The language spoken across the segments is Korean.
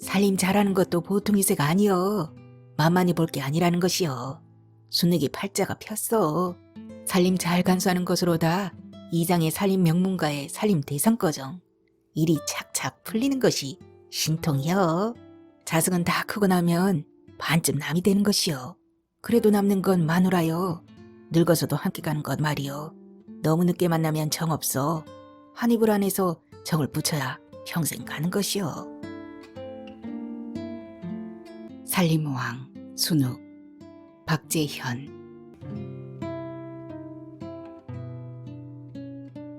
살림 잘하는 것도 보통 이세가 아니여. 만만히 볼 게 아니라는 것이여. 순욱이 팔자가 폈어. 살림 잘 간수하는 것으로다 이장의 살림 명문가의 살림 대성거정. 일이 착착 풀리는 것이 신통이여. 자승은 다 크고 나면 반쯤 남이 되는 것이여. 그래도 남는 건 마누라여. 늙어서도 함께 가는 것 말이여. 너무 늦게 만나면 정 없어. 한 이불 안에서 정을 붙여야 평생 가는 것이여. 살림왕 순욱 박재현.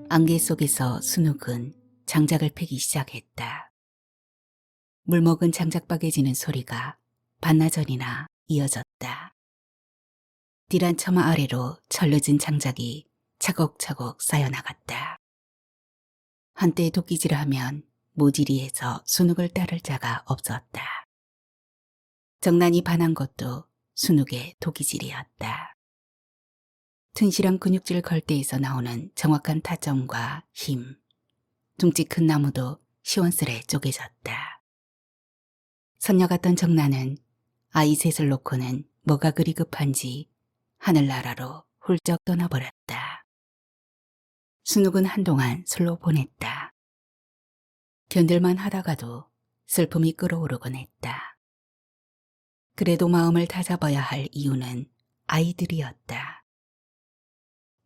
안개 속에서 순욱은 장작을 패기 시작했다. 물먹은 장작 빠개지는 소리가 반나절이나 이어졌다. 딜한 처마 아래로 철르진 장작이 차곡차곡 쌓여나갔다. 한때 도끼질을 하면 모지리에서 순욱을 따를 자가 없었다. 정난이 반한 것도 순욱의 도끼질이었다. 튼실한 근육질 걸대에서 나오는 정확한 타점과 힘, 둥지 큰 나무도 시원스레 쪼개졌다. 선녀 같던 정난은 아이 셋을 놓고는 뭐가 그리 급한지 하늘나라로 훌쩍 떠나버렸다. 순욱은 한동안 술로 보냈다. 견딜만 하다가도 슬픔이 끓어오르곤 했다. 그래도 마음을 다잡아야 할 이유는 아이들이었다.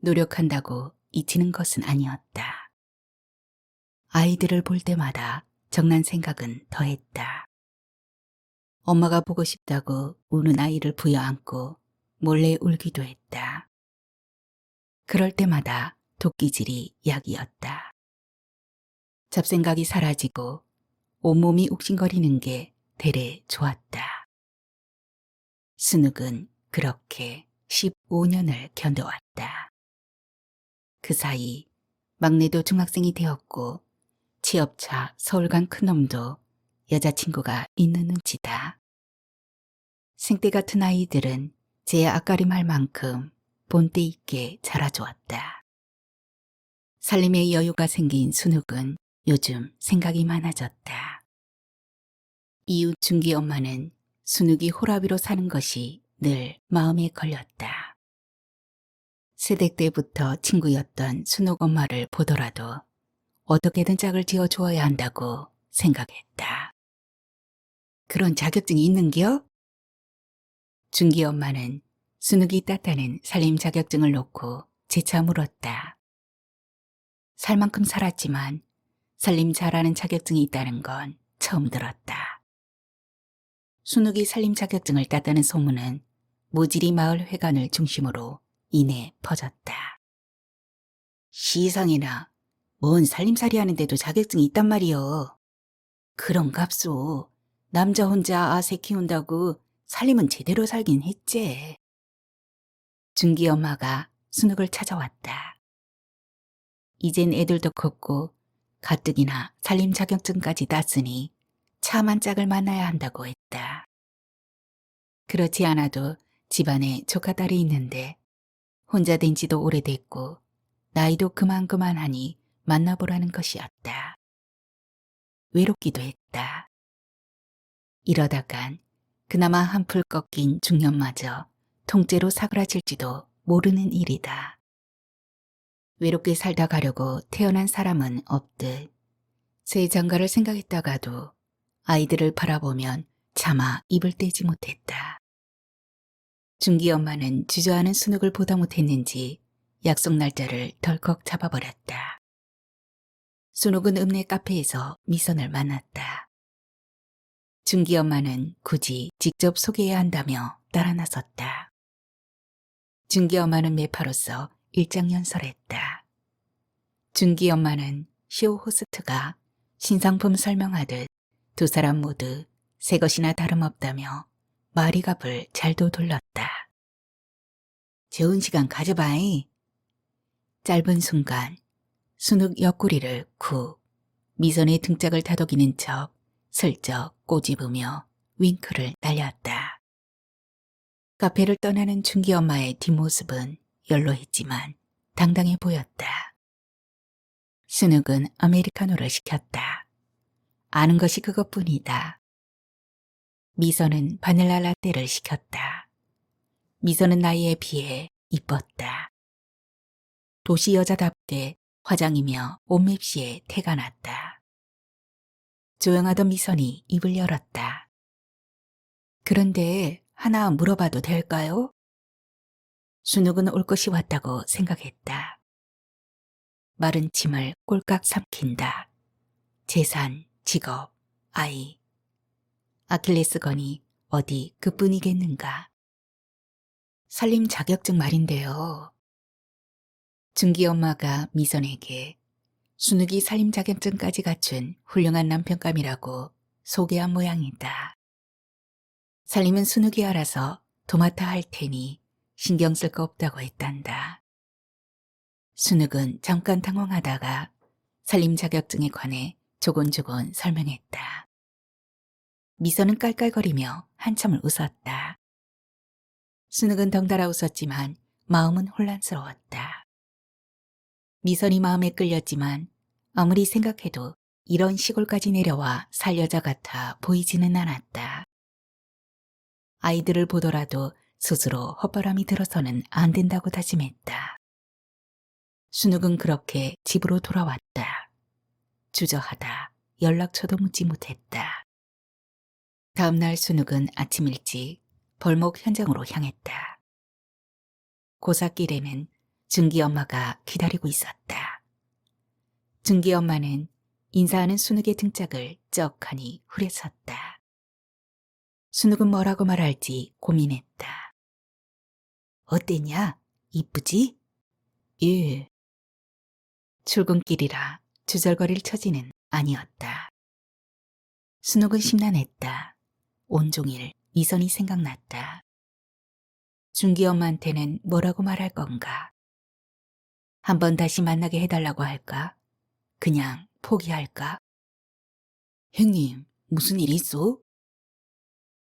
노력한다고 잊히는 것은 아니었다. 아이들을 볼 때마다 정난 생각은 더했다. 엄마가 보고 싶다고 우는 아이를 부여안고 몰래 울기도 했다. 그럴 때마다 도끼질이 약이었다. 잡생각이 사라지고 온몸이 욱신거리는 게 되레 좋았다. 순욱은 그렇게 15년을 견뎌왔다. 그 사이 막내도 중학생이 되었고 취업차 서울 간 큰놈도 여자친구가 있는 눈치다. 생때 같은 아이들은 제 앞가림할 만큼 본때 있게 자라주었다. 살림에 여유가 생긴 순욱은 요즘 생각이 많아졌다. 이웃 준기 엄마는 순욱이 호라비로 사는 것이 늘 마음에 걸렸다. 새댁 때부터 친구였던 순욱 엄마를 보더라도 어떻게든 짝을 지어주어야 한다고 생각했다. 그런 자격증이 있는겨? 준기 엄마는 순욱이 땄다는 살림 자격증을 놓고 재차 물었다. 살 만큼 살았지만 살림 잘하는 자격증이 있다는 건 처음 들었다. 순욱이 살림 자격증을 땄다는 소문은 모지리 마을 회관을 중심으로 이내 퍼졌다. 시상이나 뭔 살림살이 하는데도 자격증이 있단 말이여. 그런갑소. 남자 혼자 아세 키운다고 살림은 제대로 살긴 했지. 준기 엄마가 순욱을 찾아왔다. 이젠 애들도 컸고 가뜩이나 살림 자격증까지 땄으니 참 한 짝을 만나야 한다고 했다. 그렇지 않아도 집안에 조카딸이 있는데 혼자 된 지도 오래됐고 나이도 그만하니 만나보라는 것이었다. 외롭기도 했다. 이러다간 그나마 한풀 꺾인 중년마저 통째로 사그라질지도 모르는 일이다. 외롭게 살다 가려고 태어난 사람은 없듯 새 장가를 생각했다가도 아이들을 바라보면 차마 입을 떼지 못했다. 준기 엄마는 주저하는 순욱을 보다 못했는지 약속 날짜를 덜컥 잡아버렸다. 순욱은 읍내 카페에서 미선을 만났다. 준기 엄마는 굳이 직접 소개해야 한다며 따라 나섰다. 준기 엄마는 매파로서 일장연설했다. 준기 엄마는 쇼 호스트가 신상품 설명하듯 두 사람 모두 새 것이나 다름없다며 마리갑을 잘도 돌렸다. 좋은 시간 가져봐잉. 짧은 순간 순욱 옆구리를 쿡 미선의 등짝을 다독이는 척 슬쩍 꼬집으며 윙크를 날렸다. 카페를 떠나는 준기 엄마의 뒷모습은 연로했지만 당당해 보였다. 순욱은 아메리카노를 시켰다. 아는 것이 그것뿐이다. 미선은 바닐라 라떼를 시켰다. 미선은 나이에 비해 이뻤다. 도시 여자답게 화장이며 옷맵시에 태가 났다. 조용하던 미선이 입을 열었다. 그런데 하나 물어봐도 될까요? 순욱은 올 것이 왔다고 생각했다. 마른 침을 꼴깍 삼킨다. 재산, 직업, 아이. 아킬레스건이 어디 그뿐이겠는가. 살림 자격증 말인데요. 준기 엄마가 미선에게 순욱이 살림 자격증까지 갖춘 훌륭한 남편감이라고 소개한 모양이다. 살림은 순욱이 알아서 도맡아 할 테니 신경 쓸 거 없다고 했단다. 순욱은 잠깐 당황하다가 살림 자격증에 관해 조곤조곤 설명했다. 미선은 깔깔거리며 한참을 웃었다. 순욱은 덩달아 웃었지만 마음은 혼란스러웠다. 미선이 마음에 끌렸지만 아무리 생각해도 이런 시골까지 내려와 살 여자 같아 보이지는 않았다. 아이들을 보더라도 스스로 헛바람이 들어서는 안 된다고 다짐했다. 순욱은 그렇게 집으로 돌아왔다. 주저하다 연락처도 묻지 못했다. 다음 날 순욱은 아침 일찍 벌목 현장으로 향했다. 고사길에는 준기 엄마가 기다리고 있었다. 준기 엄마는 인사하는 순욱의 등짝을 쩍하니 후려쳤다. 순욱은 뭐라고 말할지 고민했다. 어땠냐? 이쁘지? 예. 출근길이라 주절거릴 처지는 아니었다. 순욱은 심란했다. 온종일 미선이 생각났다. 준기 엄마한테는 뭐라고 말할 건가? 한번 다시 만나게 해달라고 할까? 그냥 포기할까? 형님, 무슨 일 있어?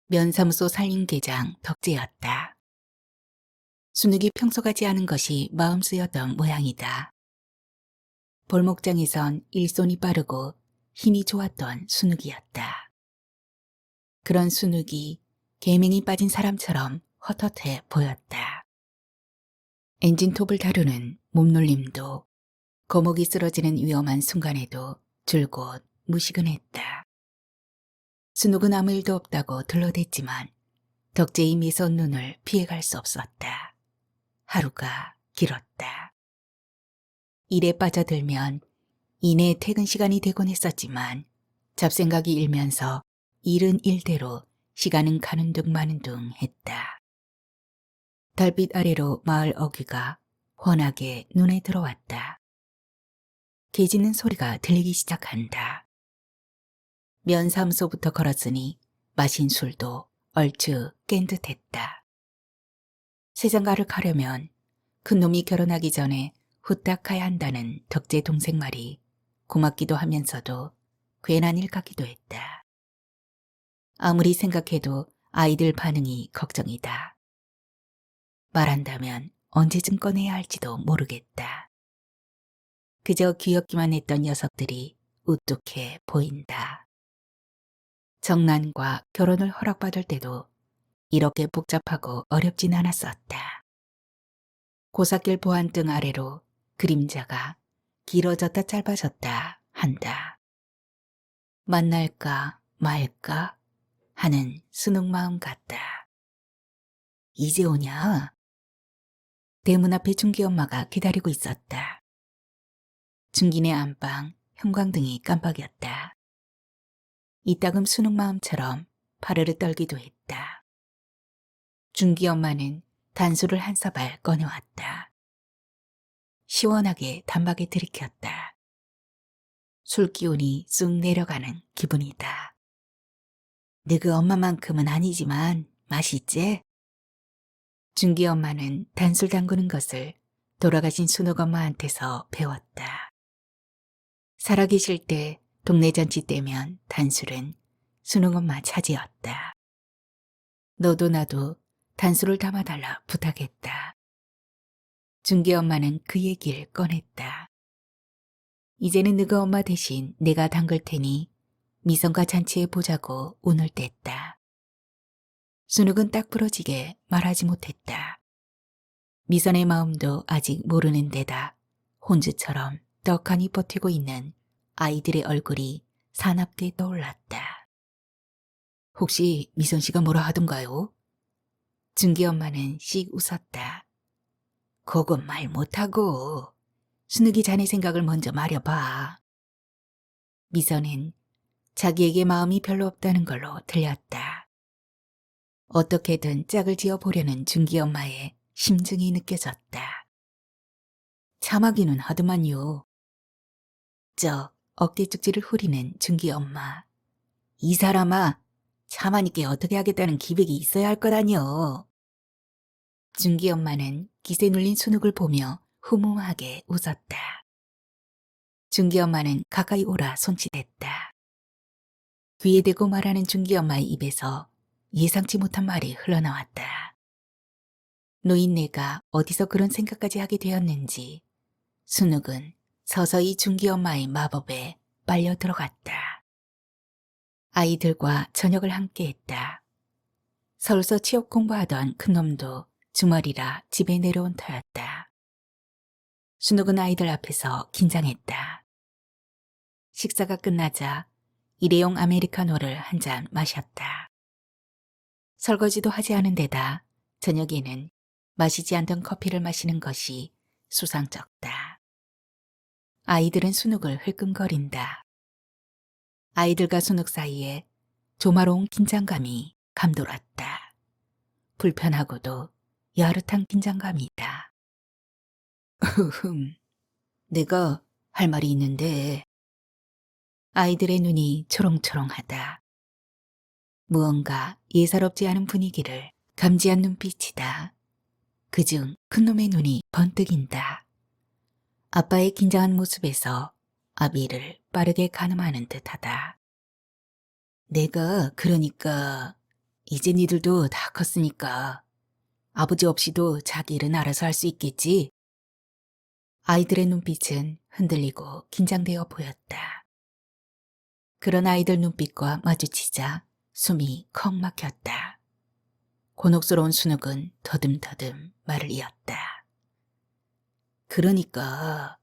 면사무소 살림계장 덕재였다. 순욱이 평소 가지 않은 것이 마음 쓰였던 모양이다. 볼목장에선 일손이 빠르고 힘이 좋았던 순욱이었다. 그런 순욱이 개명이 빠진 사람처럼 헛헛해 보였다. 엔진톱을 다루는 몸놀림도 거목이 쓰러지는 위험한 순간에도 줄곧 무시근했다. 순욱은 아무 일도 없다고 둘러댔지만 덕재의 미선 눈을 피해갈 수 없었다. 하루가 길었다. 일에 빠져들면 이내 퇴근 시간이 되곤 했었지만 잡생각이 일면서 일은 일대로 시간은 가는 둥 마는 둥 했다. 달빛 아래로 마을 어귀가 훤하게 눈에 들어왔다. 개 짖는 소리가 들리기 시작한다. 면사무소부터 걸었으니 마신 술도 얼추 깬 듯했다. 세상가를 가려면 큰 놈이 결혼하기 전에 후딱 가야 한다는 덕재 동생 말이 고맙기도 하면서도 괜한 일 같기도 했다. 아무리 생각해도 아이들 반응이 걱정이다. 말한다면 언제쯤 꺼내야 할지도 모르겠다. 그저 귀엽기만 했던 녀석들이 우뚝해 보인다. 정난과 결혼을 허락받을 때도 이렇게 복잡하고 어렵진 않았었다. 고사길 보안등 아래로 그림자가 길어졌다 짧아졌다 한다. 만날까 말까 하는 순욱 마음 같다. 이제 오냐? 대문 앞에 준기 엄마가 기다리고 있었다. 준기네 안방 형광등이 깜빡였다. 이따금 순욱 마음처럼 파르르 떨기도 했다. 준기 엄마는 단수를 한 사발 꺼내왔다. 시원하게 단박에 들이켰다. 술 기운이 쑥 내려가는 기분이다. 너그 엄마만큼은 아니지만 맛있지? 준기 엄마는 단술 담그는 것을 돌아가신 순욱 엄마한테서 배웠다. 살아계실 때 동네 잔치 때면 단술은 순욱 엄마 차지였다. 너도 나도 단술을 담아달라 부탁했다. 준기 엄마는 그 얘기를 꺼냈다. 이제는 너가 엄마 대신 내가 담글 테니 미선과 잔치해 보자고 운을 뗐다. 순욱은 딱 부러지게 말하지 못했다. 미선의 마음도 아직 모르는 데다 혼주처럼 떡하니 버티고 있는 아이들의 얼굴이 사납게 떠올랐다. 혹시 미선 씨가 뭐라 하던가요? 준기 엄마는 씩 웃었다. 그건 말 못하고 순욱이 자네 생각을 먼저 말해봐. 미선은 자기에게 마음이 별로 없다는 걸로 들렸다. 어떻게든 짝을 지어보려는 준기 엄마의 심증이 느껴졌다. 참하기는 하더만요. 저 어깨 쪽지를 후리는 준기 엄마. 이 사람아, 참하니께 어떻게 하겠다는 기백이 있어야 할 거다뇨. 준기 엄마는 기세 눌린 순욱을 보며 흐뭇하게 웃었다. 준기 엄마는 가까이 오라 손짓했다. 귀에 대고 말하는 준기 엄마의 입에서 예상치 못한 말이 흘러나왔다. 노인네가 어디서 그런 생각까지 하게 되었는지 순욱은 서서히 준기 엄마의 마법에 빨려 들어갔다. 아이들과 저녁을 함께 했다. 서울서 취업 공부하던 큰놈도 주말이라 집에 내려온 터였다. 순욱은 아이들 앞에서 긴장했다. 식사가 끝나자 일회용 아메리카노를 한 잔 마셨다. 설거지도 하지 않은 데다 저녁에는 마시지 않던 커피를 마시는 것이 수상쩍다. 아이들은 순욱을 흘끔거린다. 아이들과 순욱 사이에 조마로운 긴장감이 감돌았다. 불편하고도 야릇한 긴장감이다. 내가 할 말이 있는데. 아이들의 눈이 초롱초롱하다. 무언가 예사롭지 않은 분위기를 감지한 눈빛이다. 그중 큰놈의 눈이 번뜩인다. 아빠의 긴장한 모습에서 아비를 빠르게 가늠하는 듯하다. 내가 그러니까 이제 니들도 다 컸으니까 아버지 없이도 자기 일은 알아서 할 수 있겠지? 아이들의 눈빛은 흔들리고 긴장되어 보였다. 그런 아이들 눈빛과 마주치자 숨이 컥 막혔다. 곤혹스러운 순욱은 더듬더듬 말을 이었다. 그러니까.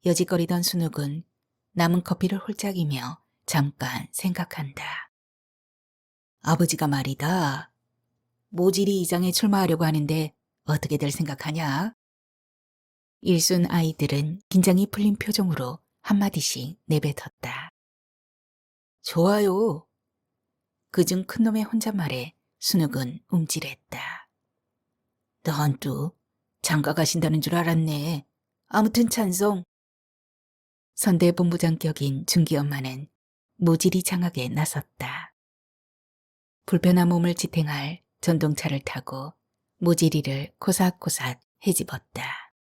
여지거리던 순욱은 남은 커피를 홀짝이며 잠깐 생각한다. 아버지가 말이다. 모질이 이장에 출마하려고 하는데 어떻게들 생각하냐? 일순 아이들은 긴장이 풀린 표정으로 한마디씩 내뱉었다. 좋아요. 그중 큰놈의 혼잣말에 순욱은 움찔했다. 넌 또 장가 가신다는 줄 알았네. 아무튼 찬송. 선대본부장격인 준기 엄마는 모질이 장악에 나섰다. 불편한 몸을 지탱할 전동차를 타고 모질이를 코삭코삭 헤집었다.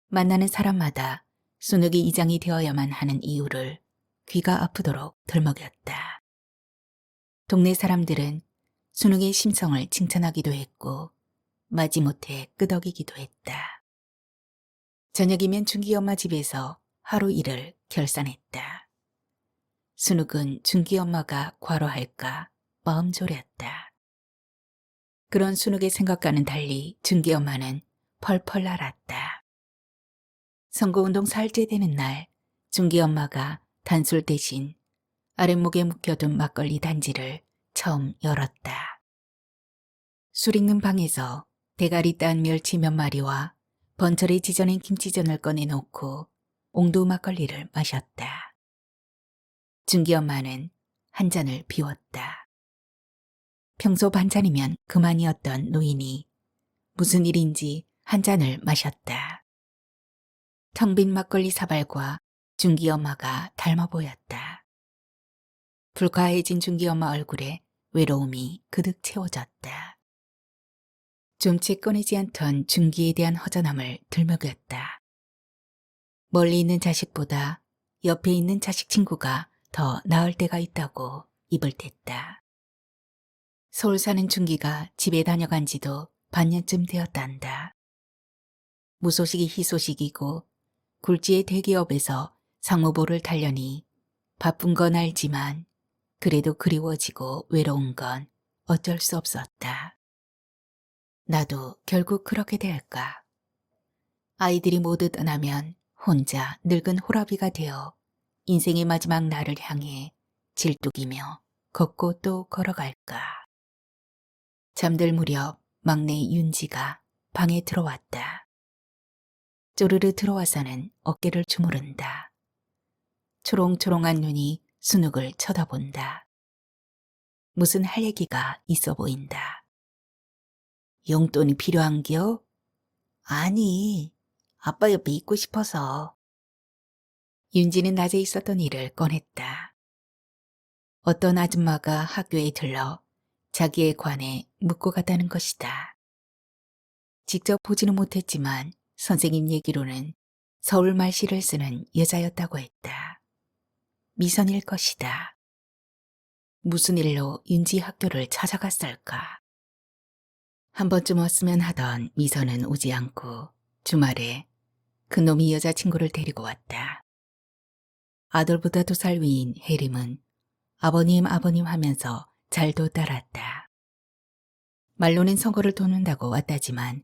만나는 사람마다 순욱이 이장이 되어야만 하는 이유를 귀가 아프도록 들먹였다. 동네 사람들은 순욱의 심성을 칭찬하기도 했고 마지못해 끄덕이기도 했다. 저녁이면 준기 엄마 집에서 하루 일을 결산했다. 순욱은 준기 엄마가 과로할까 마음 졸였다. 그런 순욱의 생각과는 달리 준기 엄마는 펄펄 날았다. 선거운동 사흘째 되는 날 준기 엄마가 단술 대신 아랫목에 묵혀둔 막걸리 단지를 처음 열었다. 술 익는 방에서 대가리 딴 멸치 몇 마리와 번철이 지져낸 김치전을 꺼내놓고 옹두 막걸리를 마셨다. 준기 엄마는 한 잔을 비웠다. 평소 반찬이면 그만이었던 노인이 무슨 일인지 한 잔을 마셨다. 텅 빈 막걸리 사발과 준기 엄마가 닮아 보였다. 불쾌해진 준기 엄마 얼굴에 외로움이 그득 채워졌다. 좀채 꺼내지 않던 준기에 대한 허전함을 들먹였다. 멀리 있는 자식보다 옆에 있는 자식 친구가 더 나을 때가 있다고 입을 텄다. 서울 사는 준기가 집에 다녀간 지도 반년쯤 되었단다. 무소식이 희소식이고 굴지의 대기업에서 상무보를 달려니 바쁜 건 알지만 그래도 그리워지고 외로운 건 어쩔 수 없었다. 나도 결국 그렇게 될까. 아이들이 모두 떠나면 혼자 늙은 호라비가 되어 인생의 마지막 날을 향해 질뚝이며 걷고 또 걸어갈까. 잠들 무렵 막내 윤지가 방에 들어왔다. 쪼르르 들어와서는 어깨를 주무른다. 초롱초롱한 눈이 순욱을 쳐다본다. 무슨 할 얘기가 있어 보인다. 용돈이 필요한겨? 아니, 아빠 옆에 있고 싶어서. 윤지는 낮에 있었던 일을 꺼냈다. 어떤 아줌마가 학교에 들러 자기에 관해 묻고 갔다는 것이다. 직접 보지는 못했지만 선생님 얘기로는 서울 말씨를 쓰는 여자였다고 했다. 미선일 것이다. 무슨 일로 윤지 학교를 찾아갔을까? 한 번쯤 왔으면 하던 미선은 오지 않고 주말에 그놈이 여자친구를 데리고 왔다. 아들보다 2살 위인 혜림은 아버님 아버님 하면서 잘도 따랐다. 말로는 선거를 돕는다고 왔다지만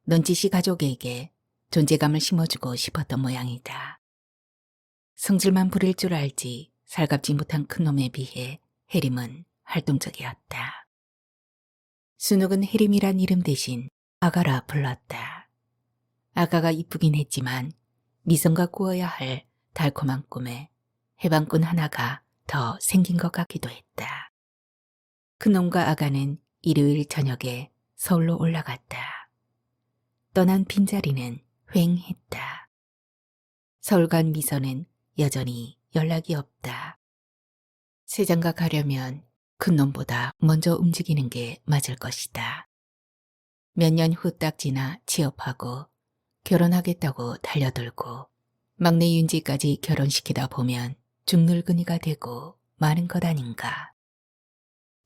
넌지시 가족에게 존재감을 심어주고 싶었던 모양이다. 성질만 부릴 줄 알지 살갑지 못한 큰놈에 비해 혜림은 활동적이었다. 순욱은 혜림이란 이름 대신 아가라 불렀다. 아가가 이쁘긴 했지만 미선과 꾸어야 할 달콤한 꿈에 해방꾼 하나가 더 생긴 것 같기도 했다. 큰놈과 아가는 일요일 저녁에 서울로 올라갔다. 떠난 빈자리는 휑했다. 서울 간 미선은 여전히 연락이 없다. 세장가 가려면 큰놈보다 먼저 움직이는 게 맞을 것이다. 몇 년 후딱 지나 취업하고 결혼하겠다고 달려들고 막내 윤지까지 결혼시키다 보면 중늙은이가 되고 마는 것 아닌가.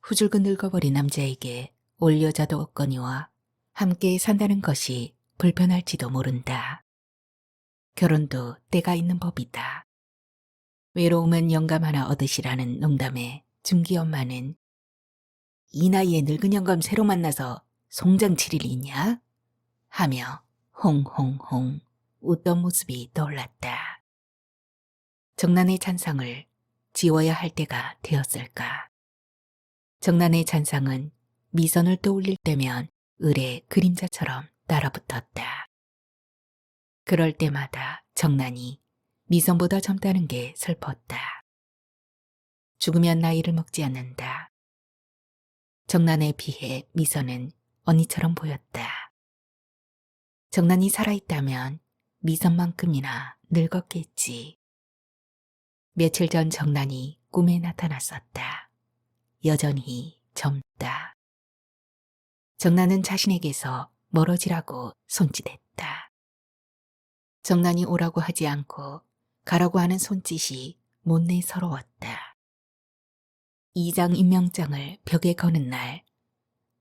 후줄근 늙어버린 남자에게 올 여자도 없거니와 함께 산다는 것이 불편할지도 모른다. 결혼도 때가 있는 법이다. 외로우면 영감 하나 얻으시라는 농담에 중기 엄마는 이 나이에 늙은 영감 새로 만나서 송장 칠 일이 있냐? 하며 홍홍홍 웃던 모습이 떠올랐다. 정난의 잔상을 지워야 할 때가 되었을까? 정난의 잔상은 미선을 떠올릴 때면 을의 그림자처럼 따라붙었다. 그럴 때마다 정난이 미선보다 젊다는 게 슬펐다. 죽으면 나이를 먹지 않는다. 정난에 비해 미선은 언니처럼 보였다. 정난이 살아있다면 미선만큼이나 늙었겠지. 며칠 전 정난이 꿈에 나타났었다. 여전히 젊다. 정난은 자신에게서 멀어지라고 손짓했다. 정난이 오라고 하지 않고 가라고 하는 손짓이 못내 서러웠다. 이장 임명장을 벽에 거는 날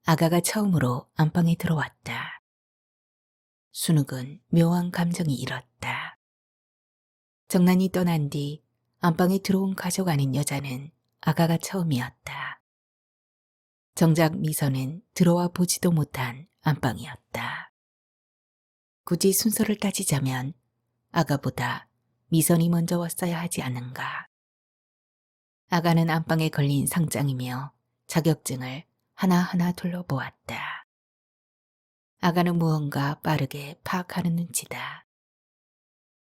아가가 처음으로 안방에 들어왔다. 순욱은 묘한 감정이 일었다. 정난이 떠난 뒤 안방에 들어온 가족 아닌 여자는 아가가 처음이었다. 정작 미선은 들어와 보지도 못한 안방이었다. 굳이 순서를 따지자면 아가보다 미선이 먼저 왔어야 하지 않는가. 아가는 안방에 걸린 상장이며 자격증을 하나하나 둘러보았다. 아가는 무언가 빠르게 파악하는 눈치다.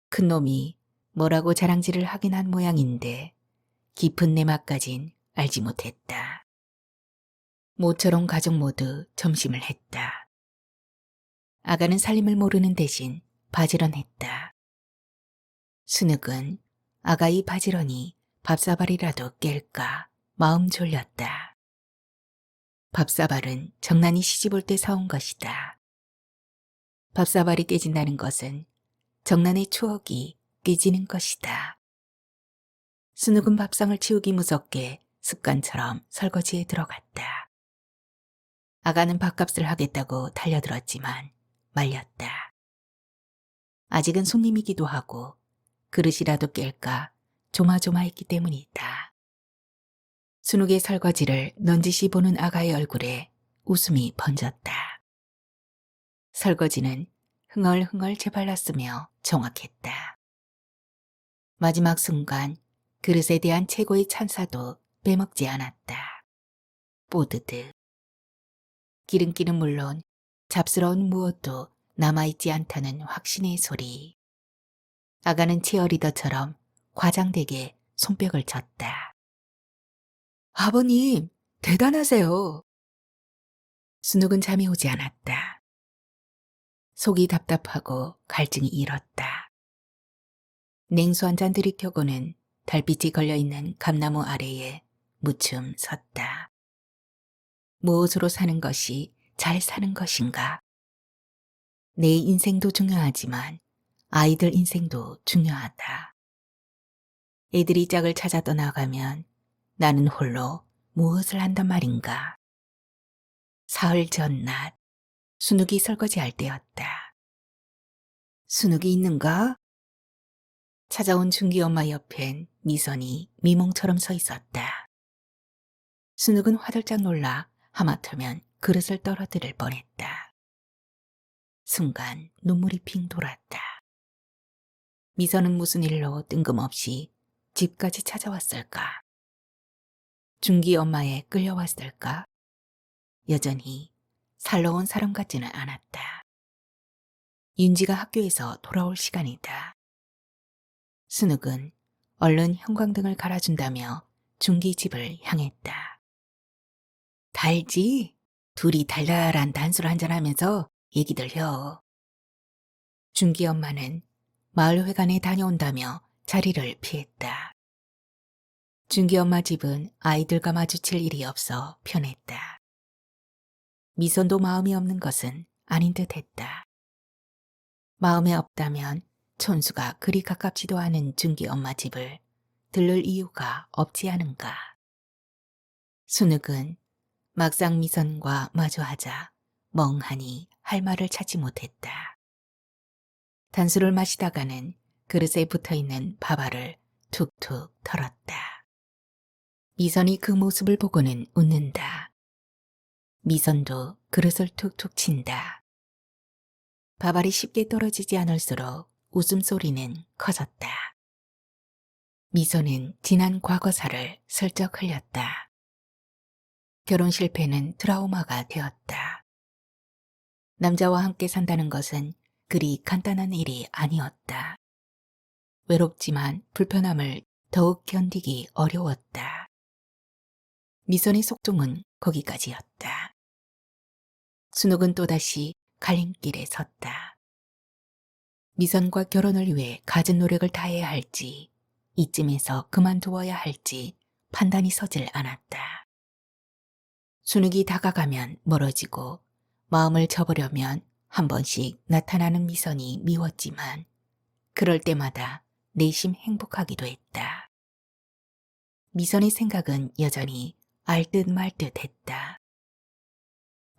큰놈이 뭐라고 자랑질을 하긴 한 모양인데 깊은 내막까진 알지 못했다. 모처럼 가족 모두 점심을 했다. 아가는 살림을 모르는 대신 바지런했다. 순욱은 아가의 바지런이 밥사발이라도 깰까 마음 졸렸다. 밥사발은 정난이 시집올 때 사온 것이다. 밥사발이 깨진다는 것은 정난의 추억이 깨지는 것이다. 순욱은 밥상을 치우기 무섭게 습관처럼 설거지에 들어갔다. 아가는 밥값을 하겠다고 달려들었지만 말렸다. 아직은 손님이기도 하고 그릇이라도 깰까 조마조마했기 때문이다. 순욱의 설거지를 넌지시 보는 아가의 얼굴에 웃음이 번졌다. 설거지는 흥얼흥얼 재발랐으며 정확했다. 마지막 순간 그릇에 대한 최고의 찬사도 빼먹지 않았다. 뽀드득. 기름기는 물론 잡스러운 무엇도 남아있지 않다는 확신의 소리. 아가는 치어리더처럼 과장되게 손뼉을 쳤다. 아버님, 대단하세요. 순욱은 잠이 오지 않았다. 속이 답답하고 갈증이 일었다. 냉수 한 잔 들이켜고는 달빛이 걸려있는 감나무 아래에 무춤 섰다. 무엇으로 사는 것이 잘 사는 것인가? 내 인생도 중요하지만 아이들 인생도 중요하다. 애들이 짝을 찾아 떠나가면 나는 홀로 무엇을 한단 말인가? 사흘 전낮 순욱이 설거지할 때였다. 순욱이 있는가? 찾아온 준기 엄마 옆엔 미선이 미몽처럼 서 있었다. 순욱은 화들짝 놀라 하마터면 그릇을 떨어뜨릴 뻔했다. 순간 눈물이 핑 돌았다. 미선은 무슨 일로 뜬금없이 집까지 찾아왔을까? 준기 엄마에 끌려왔을까? 여전히 살러 온 사람 같지는 않았다. 윤지가 학교에서 돌아올 시간이다. 순욱은 얼른 형광등을 갈아준다며 준기 집을 향했다. 달지? 둘이 달달한 단술 한잔하면서 얘기들 혀. 준기 엄마는 마을회관에 다녀온다며 자리를 피했다. 준기 엄마 집은 아이들과 마주칠 일이 없어 편했다. 미선도 마음이 없는 것은 아닌 듯 했다. 마음에 없다면 촌수가 그리 가깝지도 않은 준기 엄마 집을 들를 이유가 없지 않은가. 순욱은 막상 미선과 마주하자 멍하니 할 말을 찾지 못했다. 단술을 마시다가는 그릇에 붙어있는 밥알을 툭툭 털었다. 미선이 그 모습을 보고는 웃는다. 미선도 그릇을 툭툭 친다. 밥알이 쉽게 떨어지지 않을수록 웃음소리는 커졌다. 미선은 지난 과거사를 슬쩍 흘렸다. 결혼 실패는 트라우마가 되었다. 남자와 함께 산다는 것은 그리 간단한 일이 아니었다. 외롭지만 불편함을 더욱 견디기 어려웠다. 미선의 속종은 거기까지였다. 순욱은 또다시 갈림길에 섰다. 미선과 결혼을 위해 갖은 노력을 다해야 할지 이쯤에서 그만두어야 할지 판단이 서질 않았다. 순욱이 다가가면 멀어지고 마음을 접으려면 한 번씩 나타나는 미선이 미웠지만 그럴 때마다 내심 행복하기도 했다. 미선의 생각은 여전히 알듯 말듯 했다.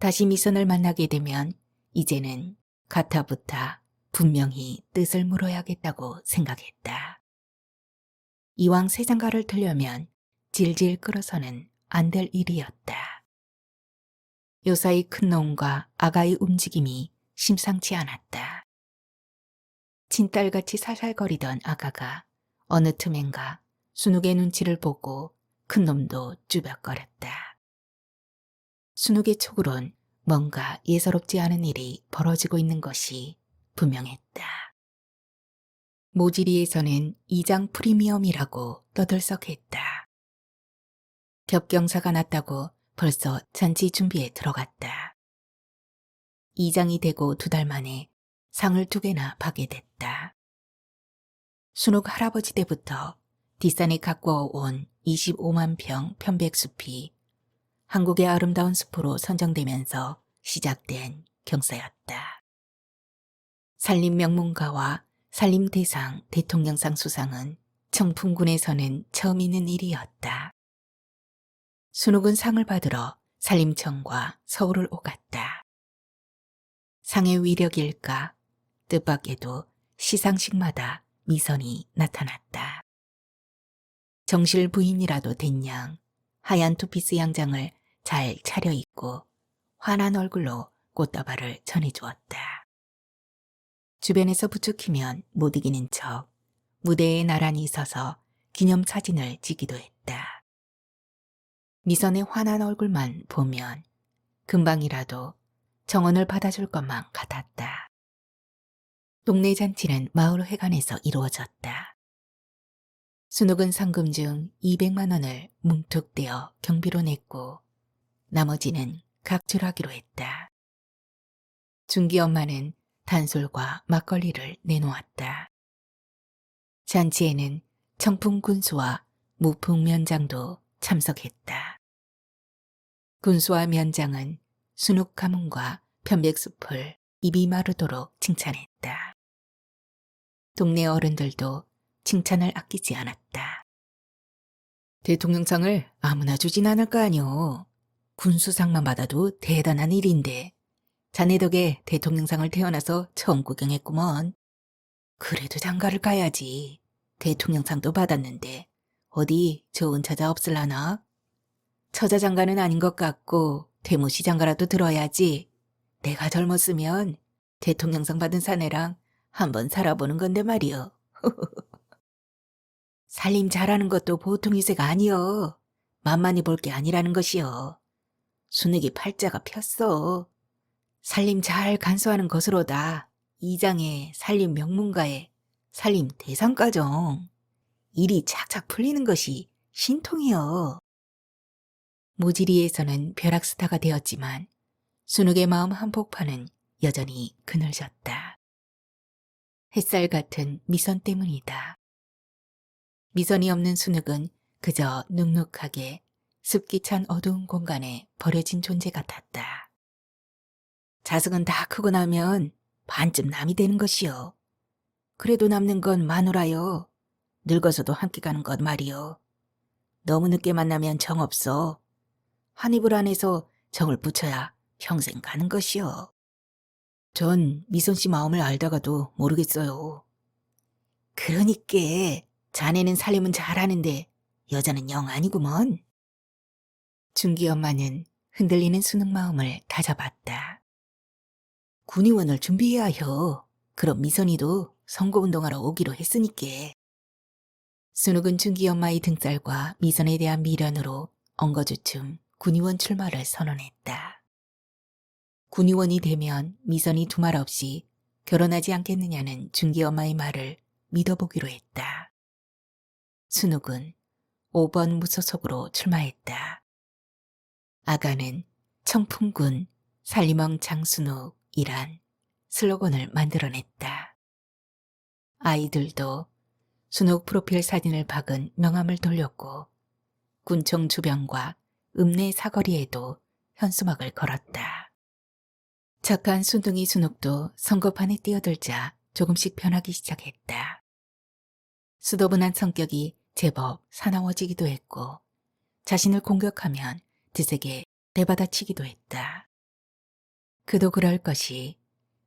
다시 미선을 만나게 되면 이제는 가타부타 분명히 뜻을 물어야겠다고 생각했다. 이왕 세상가를 틀려면 질질 끌어서는 안 될 일이었다. 요사이 큰 놈과 아가의 움직임이 심상치 않았다. 친딸같이 살살거리던 아가가 어느 틈엔가 순욱의 눈치를 보고 큰 놈도 쭈뼛거렸다. 순욱의 촉으론 뭔가 예사롭지 않은 일이 벌어지고 있는 것이 분명했다. 모지리에서는 이장 프리미엄이라고 떠들썩했다. 겹경사가 났다고 벌써 잔치 준비에 들어갔다. 이장이 되고 2달 만에 상을 2개나 받게 됐다. 순욱 할아버지 때부터 뒷산에 가꾸어 온 25만 평 편백숲이 한국의 아름다운 숲으로 선정되면서 시작된 경사였다. 산림명문가와 산림대상 대통령상 수상은 청풍군에서는 처음 있는 일이었다. 순욱은 상을 받으러 산림청과 서울을 오갔다. 상의 위력일까 뜻밖에도 시상식마다 미선이 나타났다. 정실 부인이라도 된 양 하얀 투피스 양장을 잘 차려입고 환한 얼굴로 꽃다발을 전해주었다. 주변에서 부추기면 못 이기는 척 무대에 나란히 서서 기념사진을 찍기도 했다. 미선의 환한 얼굴만 보면 금방이라도 정원을 받아줄 것만 같았다. 동네 잔치는 마을 회관에서 이루어졌다. 순옥은 상금 중 200만 원을 뭉툭 떼어 경비로 냈고 나머지는 각출하기로 했다. 준기 엄마는 단술과 막걸리를 내놓았다. 잔치에는 청풍 군수와 무풍 면장도 참석했다. 군수와 면장은 순옥 가문과 편백숲을 입이 마르도록 칭찬했다. 동네 어른들도 칭찬을 아끼지 않았다. 대통령상을 아무나 주진 않을 거 아니오. 군수상만 받아도 대단한 일인데 자네 덕에 대통령상을 태어나서 처음 구경했구먼. 그래도 장가를 가야지. 대통령상도 받았는데 어디 좋은 처자 없을라나? 처자 장가는 아닌 것 같고 대모시 장가라도 들어야지. 내가 젊었으면 대통령상 받은 사내랑 한번 살아보는 건데 말이여. 살림 잘하는 것도 보통 이세가 아니여. 만만히 볼 게 아니라는 것이여. 순익이 팔자가 폈어. 살림 잘 간수하는 것으로다 이장의 살림 명문가의 살림 대상과정. 일이 착착 풀리는 것이 신통이여. 모지리에서는 벼락스타가 되었지만 순욱의 마음 한복판은 여전히 그늘졌다. 햇살 같은 미선 때문이다. 미선이 없는 순욱은 그저 눅눅하게 습기 찬 어두운 공간에 버려진 존재 같았다. 자식은 다 크고 나면 반쯤 남이 되는 것이요. 그래도 남는 건 마누라요. 늙어서도 함께 가는 것 말이요. 너무 늦게 만나면 정 없어. 한 이불 안에서 정을 붙여야 평생 가는 것이요. 전 미선 씨 마음을 알다가도 모르겠어요. 그러니께 자네는 살림은 잘하는데 여자는 영 아니구먼. 준기 엄마는 흔들리는 순욱 마음을 다잡았다. 군의원을 준비해야 혀. 그럼 미선이도 선거운동하러 오기로 했으니께. 순욱은 준기 엄마의 등살과 미선에 대한 미련으로 엉거주춤 군의원 출마를 선언했다. 군의원이 되면 미선이 두말 없이 결혼하지 않겠느냐는 준기 엄마의 말을 믿어보기로 했다. 순욱은 5번 무소속으로 출마했다. 아가는 청풍군 살림왕 장순욱이란 슬로건을 만들어냈다. 아이들도 순욱 프로필 사진을 박은 명함을 돌렸고 군청 주변과 읍내 사거리에도 현수막을 걸었다. 착한 순둥이 순욱도 선거판에 뛰어들자 조금씩 변하기 시작했다. 수더분한 성격이 제법 사나워지기도 했고 자신을 공격하면 드세게 내받아치기도 했다. 그도 그럴 것이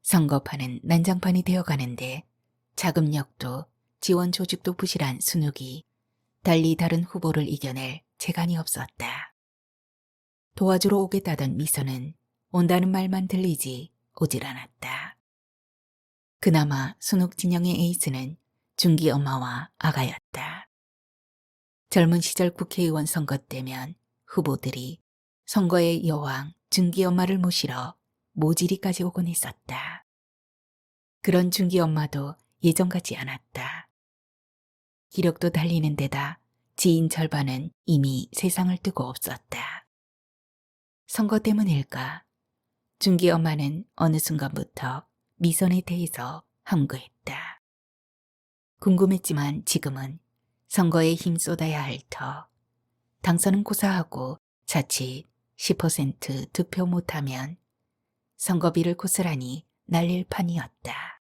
선거판은 난장판이 되어가는데 자금력도 지원 조직도 부실한 순욱이 달리 다른 후보를 이겨낼 재간이 없었다. 도와주러 오겠다던 미선은 온다는 말만 들리지 오질 않았다. 그나마 순욱 진영의 에이스는 준기 엄마와 아가였다. 젊은 시절 국회의원 선거 때면 후보들이 선거의 여왕 준기 엄마를 모시러 모지리까지 오곤 했었다. 그런 준기 엄마도 예전 같지 않았다. 기력도 달리는 데다 지인 절반은 이미 세상을 뜨고 없었다. 선거 때문일까? 준기 엄마는 어느 순간부터 미선에 대해서 함구했다. 궁금했지만 지금은 선거에 힘 쏟아야 할 터. 당선은 고사하고 자칫 10% 득표 못하면 선거비를 고스란히 날릴 판이었다.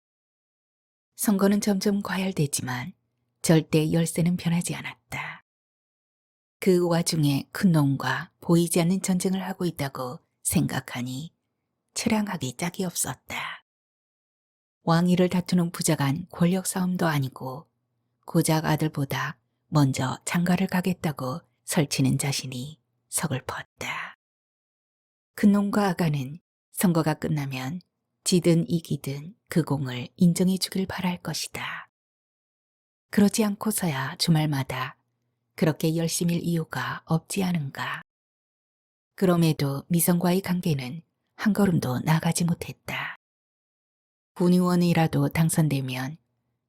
선거는 점점 과열되지만 절대 열세는 변하지 않았다. 그 와중에 큰 놈과 보이지 않는 전쟁을 하고 있다고 생각하니 처량하기 짝이 없었다. 왕위를 다투는 부자간 권력 싸움도 아니고 고작 아들보다 먼저 장가를 가겠다고 설치는 자신이 서글펐다. 큰놈과 아가는 선거가 끝나면 지든 이기든 그 공을 인정해 주길 바랄 것이다. 그러지 않고서야 주말마다 그렇게 열심일 이유가 없지 않은가. 그럼에도 미선과의 관계는 한 걸음도 나가지 못했다. 군의원이라도 당선되면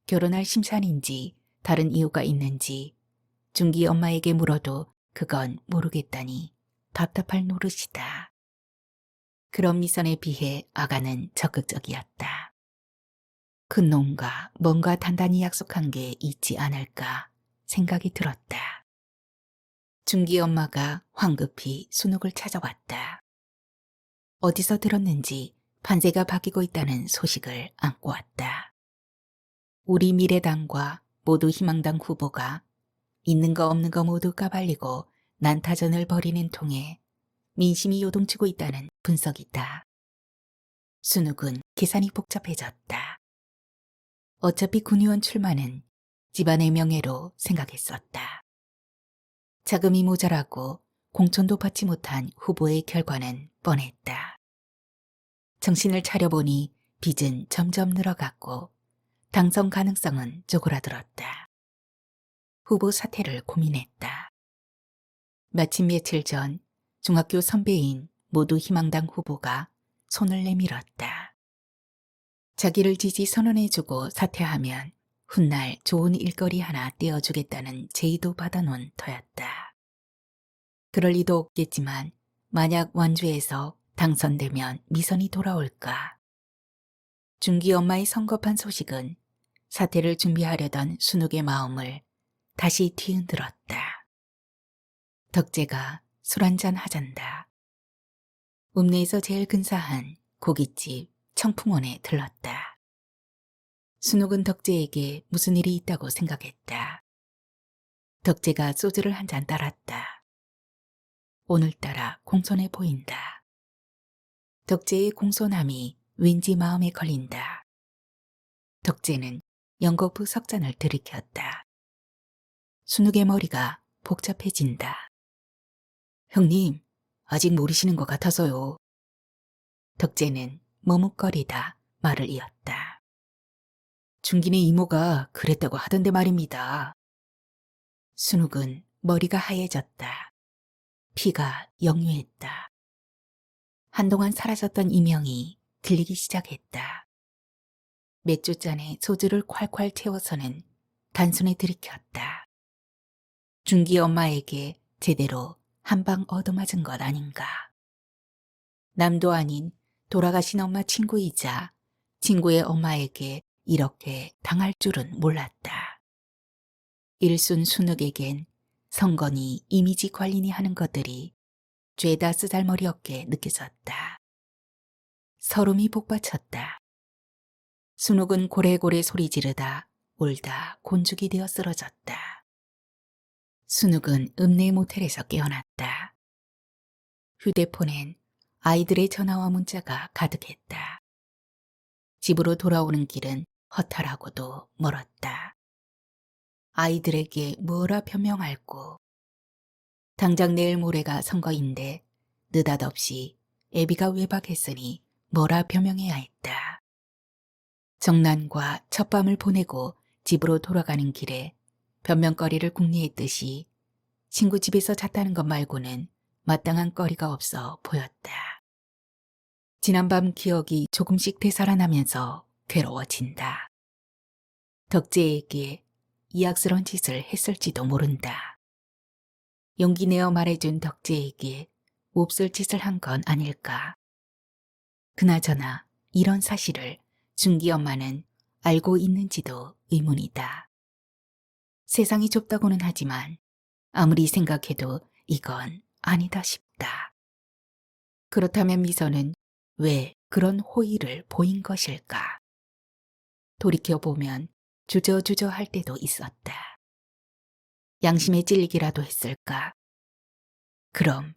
결혼할 심산인지 다른 이유가 있는지 준기 엄마에게 물어도 그건 모르겠다니 답답할 노릇이다. 그런 미선에 비해 아가는 적극적이었다. 큰 놈과 뭔가 단단히 약속한 게 있지 않을까 생각이 들었다. 준기 엄마가 황급히 순옥을 찾아왔다. 어디서 들었는지 판세가 바뀌고 있다는 소식을 안고 왔다. 우리 미래당과 모두 희망당 후보가 있는 거 없는 거 모두 까발리고 난타전을 벌이는 통에 민심이 요동치고 있다는 분석이다. 순욱은 계산이 복잡해졌다. 어차피 군의원 출마는 집안의 명예로 생각했었다. 자금이 모자라고 공천도 받지 못한 후보의 결과는 뻔했다. 정신을 차려보니 빚은 점점 늘어갔고 당선 가능성은 쪼그라들었다. 후보 사퇴를 고민했다. 마침 며칠 전 중학교 선배인 모두 희망당 후보가 손을 내밀었다. 자기를 지지 선언해주고 사퇴하면 훗날 좋은 일거리 하나 떼어주겠다는 제의도 받아놓은 터였다. 그럴 리도 없겠지만 만약 완주해서 당선되면 미선이 돌아올까. 준기 엄마의 성급한 소식은 사퇴를 준비하려던 순욱의 마음을 다시 뒤흔들었다. 덕재가 술 한잔 하잔다. 읍내에서 제일 근사한 고깃집 청풍원에 들렀다. 순욱은 덕재에게 무슨 일이 있다고 생각했다. 덕재가 소주를 한 잔 따랐다. 오늘따라 공손해 보인다. 덕재의 공손함이 왠지 마음에 걸린다. 덕재는 연거푸 석잔을 들이켰다. 순욱의 머리가 복잡해진다. 형님, 아직 모르시는 것 같아서요. 덕재는 머뭇거리다 말을 이었다. 준기네 이모가 그랬다고 하던데 말입니다. 순욱은 머리가 하얘졌다. 피가 역류했다. 한동안 사라졌던 이명이 들리기 시작했다. 맥주잔에 소주를 콸콸 채워서는 단숨에 들이켰다. 준기 엄마에게 제대로 한 방 얻어맞은 것 아닌가. 남도 아닌 돌아가신 엄마 친구이자 친구의 엄마에게 이렇게 당할 줄은 몰랐다. 일순 순욱에겐 성건이 이미지 관리니 하는 것들이 죄다 쓰잘머리 없게 느껴졌다. 서름이 복받쳤다. 순욱은 고래고래 소리 지르다 울다 곤죽이 되어 쓰러졌다. 순욱은 읍내 모텔에서 깨어났다. 휴대폰엔 아이들의 전화와 문자가 가득했다. 집으로 돌아오는 길은 허탈하고도 멀었다. 아이들에게 뭐라 변명할꼬. 당장 내일 모레가 선거인데 느닷없이 애비가 외박했으니 뭐라 변명해야 했다. 정난과 첫밤을 보내고 집으로 돌아가는 길에 변명거리를 궁리했듯이 친구 집에서 잤다는 것 말고는 마땅한 거리가 없어 보였다. 지난밤 기억이 조금씩 되살아나면서 괴로워진다. 덕재에게 이악스런 짓을 했을지도 모른다. 용기 내어 말해준 덕재에게 몹쓸 짓을 한 건 아닐까. 그나저나 이런 사실을 준기 엄마는 알고 있는지도 의문이다. 세상이 좁다고는 하지만 아무리 생각해도 이건 아니다 싶다. 그렇다면 미선은 왜 그런 호의를 보인 것일까? 돌이켜보면 주저주저 할 때도 있었다. 양심에 찔리기라도 했을까? 그럼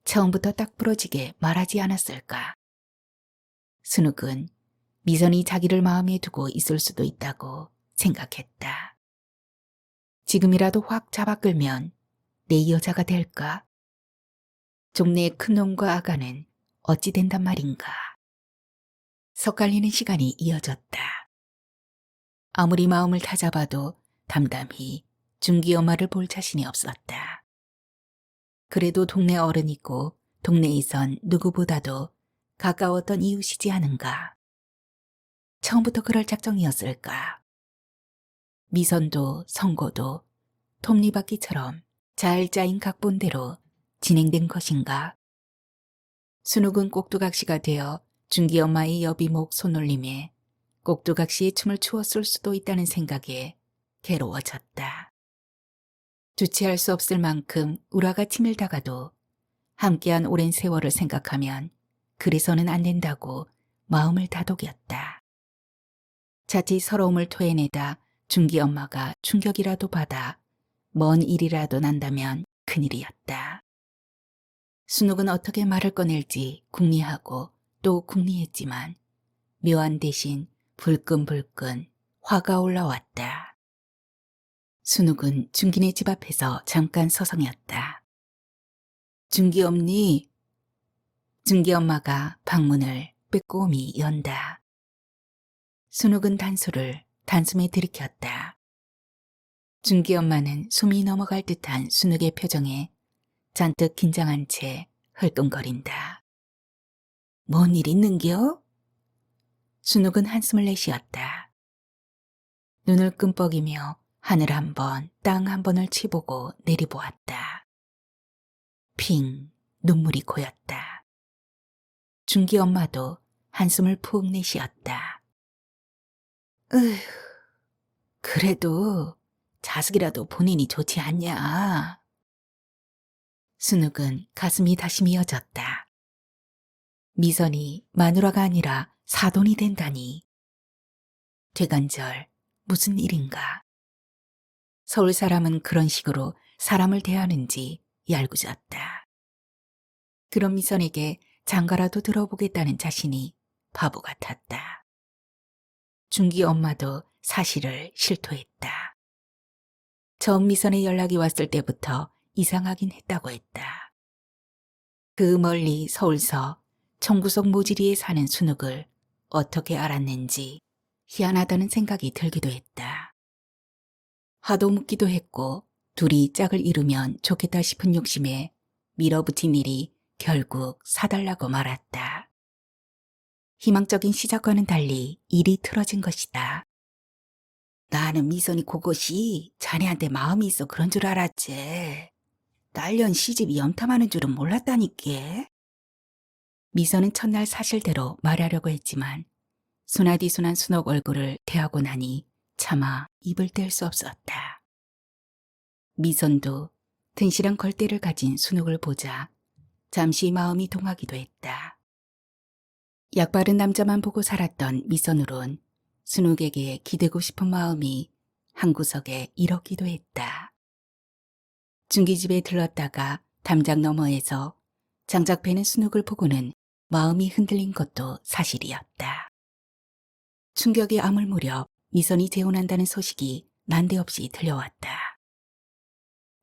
처음부터 딱 부러지게 말하지 않았을까? 순욱은 미선이 자기를 마음에 두고 있을 수도 있다고 생각했다. 지금이라도 확 잡아 끌면 내 여자가 될까? 종래의 큰놈과 아가는 어찌 된단 말인가. 섞갈리는 시간이 이어졌다. 아무리 마음을 다잡아도 담담히 준기 엄마를 볼 자신이 없었다. 그래도 동네 어른이고 동네에선 누구보다도 가까웠던 이웃이지 않은가. 처음부터 그럴 작정이었을까. 미선도 선고도 톱니바퀴처럼 잘 짜인 각본대로 진행된 것인가. 순욱은 꼭두각시가 되어 준기 엄마의 여비목 손놀림에 꼭두각시의 춤을 추었을 수도 있다는 생각에 괴로워졌다. 주체할 수 없을 만큼 우라가 치밀다가도 함께한 오랜 세월을 생각하면 그래서는 안 된다고 마음을 다독였다. 자칫 서러움을 토해내다 준기 엄마가 충격이라도 받아 먼 일이라도 난다면 큰일이었다. 순욱은 어떻게 말을 꺼낼지 궁리하고 또 궁리했지만 묘안 대신 불끈불끈 화가 올라왔다. 순욱은 준기네 집 앞에서 잠깐 서성였다. 준기 엄니. 준기 엄마가 방문을 빼꼼히 연다. 순욱은 단소를 단숨에 들이켰다. 준기 엄마는 숨이 넘어갈 듯한 순욱의 표정에 잔뜩 긴장한 채 흘끔거린다. 뭔 일 있는겨? 순욱은 한숨을 내쉬었다. 눈을 끔뻑이며 하늘 한 번, 땅 한 번을 치보고 내리보았다. 핑, 눈물이 고였다. 준기 엄마도 한숨을 푹 내쉬었다. 으휴, 그래도 자식이라도 본인이 좋지 않냐. 순욱은 가슴이 다시 미어졌다. 미선이 마누라가 아니라 사돈이 된다니. 되간절 무슨 일인가. 서울 사람은 그런 식으로 사람을 대하는지 얄궂었다. 그런 미선에게 장가라도 들어보겠다는 자신이 바보 같았다. 준기 엄마도 사실을 실토했다. 처음 미선의 연락이 왔을 때부터 이상하긴 했다고 했다. 그 멀리 서울서 청구석 모지리에 사는 순욱을 어떻게 알았는지 희한하다는 생각이 들기도 했다. 하도 묻기도 했고 둘이 짝을 이루면 좋겠다 싶은 욕심에 밀어붙인 일이 결국 사달라고 말았다. 희망적인 시작과는 달리 일이 틀어진 것이다. 나는 미선이 그것이 자네한테 마음이 있어 그런 줄 알았지. 딸년 시집이 염탐하는 줄은 몰랐다니께. 미선은 첫날 사실대로 말하려고 했지만 순하디순한 순옥 얼굴을 대하고 나니 차마 입을 뗄 수 없었다. 미선도 튼실한 걸대를 가진 순옥을 보자 잠시 마음이 동하기도 했다. 약바른 남자만 보고 살았던 미선으론 순욱에게 기대고 싶은 마음이 한 구석에 일었기도 했다. 준기집에 들렀다가 담장 너머에서 장작 패는 순욱을 보고는 마음이 흔들린 것도 사실이었다. 충격이 아물 무렵 미선이 재혼한다는 소식이 난데없이 들려왔다.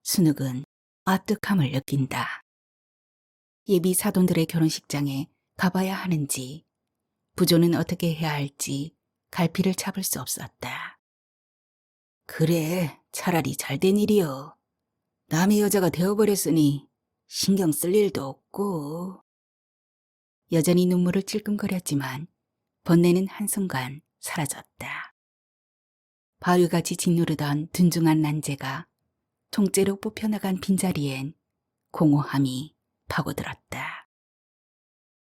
순욱은 아뜩함을 느낀다. 예비 사돈들의 결혼식장에 가봐야 하는지 부조는 어떻게 해야 할지 갈피를 잡을 수 없었다. 그래, 차라리 잘된 일이여. 남의 여자가 되어버렸으니 신경 쓸 일도 없고. 여전히 눈물을 찔끔거렸지만 번뇌는 한순간 사라졌다. 바위같이 짓누르던 둔중한 난제가 통째로 뽑혀나간 빈자리엔 공허함이 파고들었다.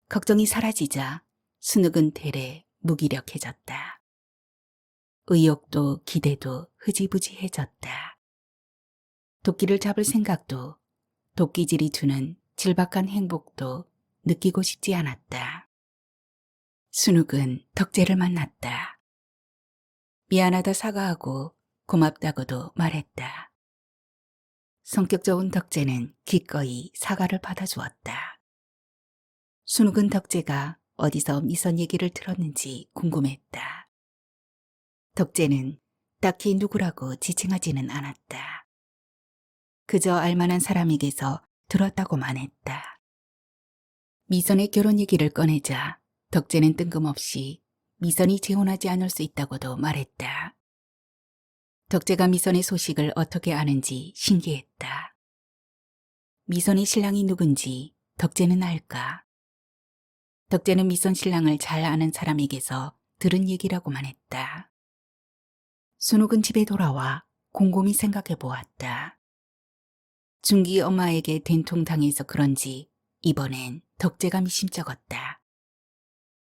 걱정이 사라지자 순욱은 대래 무기력해졌다. 의욕도 기대도 흐지부지해졌다. 도끼를 잡을 생각도 도끼질이 주는 질박한 행복도 느끼고 싶지 않았다. 순욱은 덕재를 만났다. 미안하다 사과하고 고맙다고도 말했다. 성격 좋은 덕재는 기꺼이 사과를 받아주었다. 순욱은 덕재가 어디서 미선 얘기를 들었는지 궁금했다. 덕재는 딱히 누구라고 지칭하지는 않았다. 그저 알만한 사람에게서 들었다고만 했다. 미선의 결혼 얘기를 꺼내자 덕재는 뜬금없이 미선이 재혼하지 않을 수 있다고도 말했다. 덕재가 미선의 소식을 어떻게 아는지 신기했다. 미선의 신랑이 누군지 덕재는 알까? 덕재는 미선 신랑을 잘 아는 사람에게서 들은 얘기라고만 했다. 순옥은 집에 돌아와 곰곰이 생각해 보았다. 중기 엄마에게 된통당해서 그런지 이번엔 덕재가 미심쩍었다.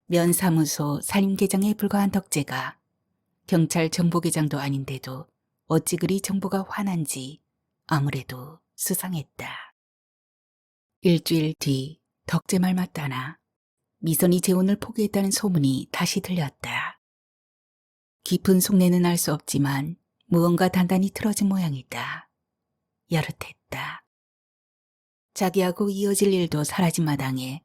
면사무소 살림계장에 불과한 덕재가 경찰 정보계장도 아닌데도 어찌 그리 정보가 환한지 아무래도 수상했다. 일주일 뒤 덕재 말 맞다나 미선이 재혼을 포기했다는 소문이 다시 들렸다. 깊은 속내는 알 수 없지만 무언가 단단히 틀어진 모양이다. 야릇했다. 자기하고 이어질 일도 사라진 마당에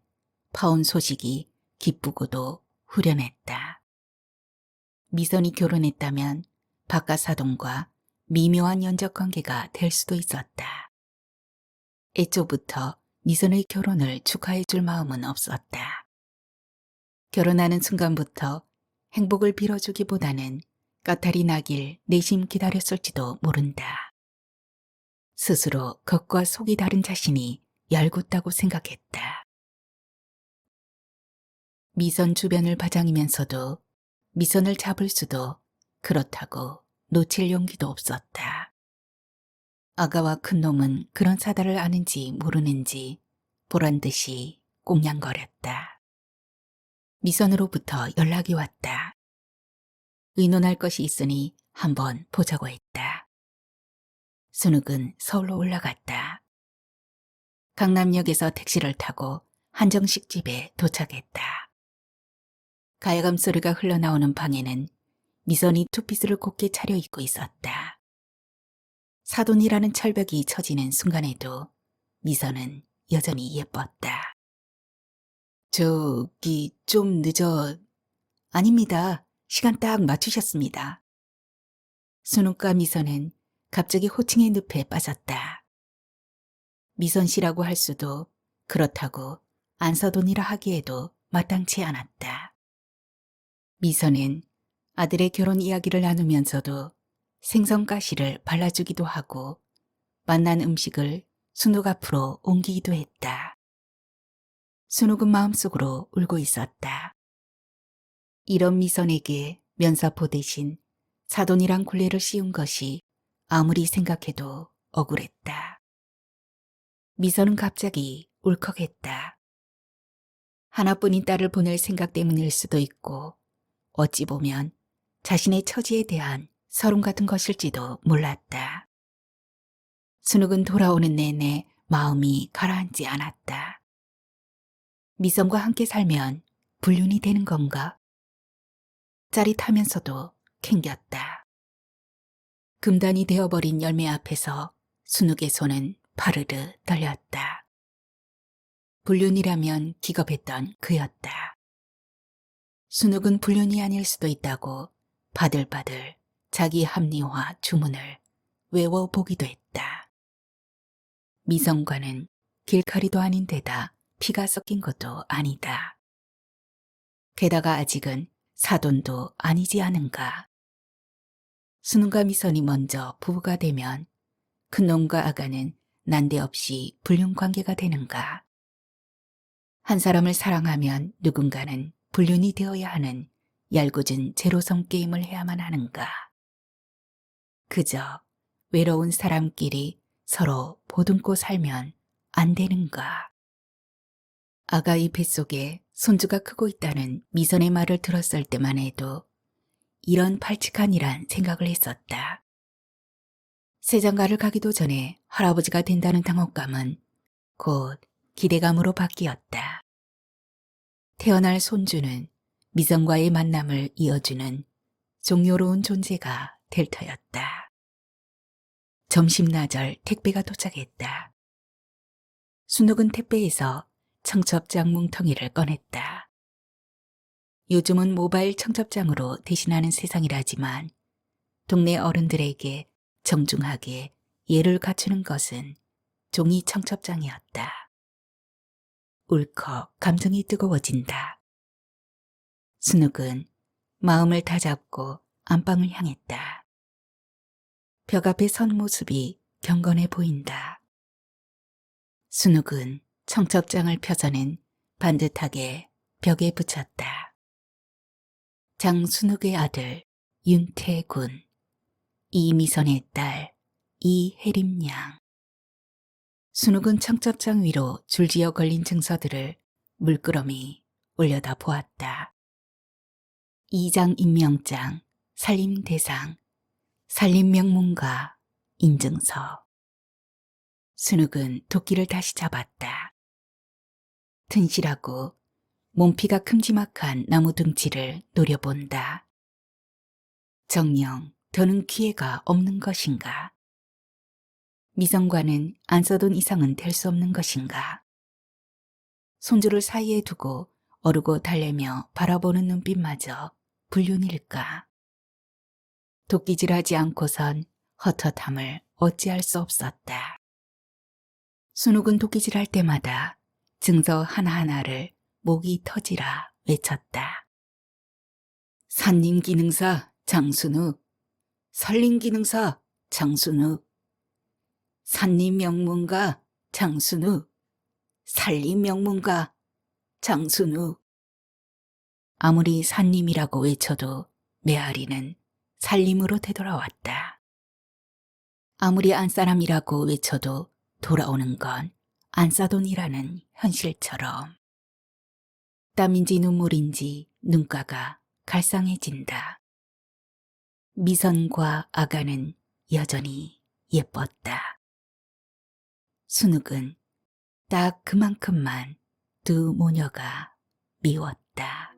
파온 소식이 기쁘고도 후련했다. 미선이 결혼했다면 바깥 사돈과 미묘한 연적 관계가 될 수도 있었다. 애초부터 미선의 결혼을 축하해 줄 마음은 없었다. 결혼하는 순간부터 행복을 빌어주기보다는 까탈이 나길 내심 기다렸을지도 모른다. 스스로 겉과 속이 다른 자신이 얄궂다고 생각했다. 미선 주변을 바장이면서도 미선을 잡을 수도 그렇다고 놓칠 용기도 없었다. 아가와 큰놈은 그런 사달을 아는지 모르는지 보란듯이 꽁냥거렸다. 미선으로부터 연락이 왔다. 의논할 것이 있으니 한번 보자고 했다. 순욱은 서울로 올라갔다. 강남역에서 택시를 타고 한정식 집에 도착했다. 가야금 소리가 흘러나오는 방에는 미선이 투피스를 곱게 차려입고 있었다. 사돈이라는 철벽이 쳐지는 순간에도 미선은 여전히 예뻤다. 저기 좀 늦어... 아닙니다. 시간 딱 맞추셨습니다. 순욱과 미선은 갑자기 호칭의 늪에 빠졌다. 미선 씨라고 할 수도 그렇다고 안사돈이라 하기에도 마땅치 않았다. 미선은 아들의 결혼 이야기를 나누면서도 생선가시를 발라주기도 하고 만난 음식을 순욱 앞으로 옮기기도 했다. 순욱은 마음속으로 울고 있었다. 이런 미선에게 면사포 대신 사돈이란 굴레를 씌운 것이 아무리 생각해도 억울했다. 미선은 갑자기 울컥했다. 하나뿐인 딸을 보낼 생각 때문일 수도 있고 어찌 보면 자신의 처지에 대한 서름 같은 것일지도 몰랐다. 순욱은 돌아오는 내내 마음이 가라앉지 않았다. 미선과 함께 살면 불륜이 되는 건가? 짜릿하면서도 캥겼다. 금단이 되어버린 열매 앞에서 순욱의 손은 파르르 떨렸다. 불륜이라면 기겁했던 그였다. 순욱은 불륜이 아닐 수도 있다고 바들바들 자기 합리화 주문을 외워보기도 했다. 미선과는 길거리도 아닌 데다 피가 섞인 것도 아니다. 게다가 아직은 사돈도 아니지 않은가. 순욱과 미선이 먼저 부부가 되면 큰놈과 아가는 난데없이 불륜 관계가 되는가. 한 사람을 사랑하면 누군가는 불륜이 되어야 하는 얄궂은 제로섬 게임을 해야만 하는가. 그저 외로운 사람끼리 서로 보듬고 살면 안 되는가. 아가의 뱃속에 손주가 크고 있다는 미선의 말을 들었을 때만 해도 이런 발칙한이란 생각을 했었다. 세장가를 가기도 전에 할아버지가 된다는 당혹감은 곧 기대감으로 바뀌었다. 태어날 손주는 미선과의 만남을 이어주는 종료로운 존재가 될 터였다. 점심나절 택배가 도착했다. 순욱은 택배에서 청첩장 뭉텅이를 꺼냈다. 요즘은 모바일 청첩장으로 대신하는 세상이라지만 동네 어른들에게 정중하게 예를 갖추는 것은 종이 청첩장이었다. 울컥 감정이 뜨거워진다. 순욱은 마음을 다잡고 안방을 향했다. 벽 앞에 선 모습이 경건해 보인다. 순욱은 청첩장을 펴서는 반듯하게 벽에 붙였다. 장순욱의 아들 윤태군, 이미선의 딸 이혜림 양. 순욱은 청첩장 위로 줄지어 걸린 증서들을 물끄러미 올려다 보았다. 이장 임명장, 살림대상, 살림명문가, 인증서. 순욱은 도끼를 다시 잡았다. 튼실하고 몸피가 큼지막한 나무 등치를 노려본다. 정녕 더는 기회가 없는 것인가? 미성과는 안 써둔 이상은 될 수 없는 것인가? 손주를 사이에 두고 어르고 달래며 바라보는 눈빛마저 불륜일까? 도끼질하지 않고선 헛헛함을 어찌할 수 없었다. 순욱은 도끼질할 때마다 증서 하나하나를 목이 터지라 외쳤다. 산림기능사 장순욱, 산림기능사 장순욱, 산림명문가 장순욱, 산림명문가 장순욱. 아무리 산림이라고 외쳐도 메아리는 살림으로 되돌아왔다. 아무리 안사람이라고 외쳐도 돌아오는 건 안사돈이라는 현실처럼. 땀인지 눈물인지 눈가가 갈쌍해진다. 미선과 아가는 여전히 예뻤다. 순욱은 딱 그만큼만 두 모녀가 미웠다.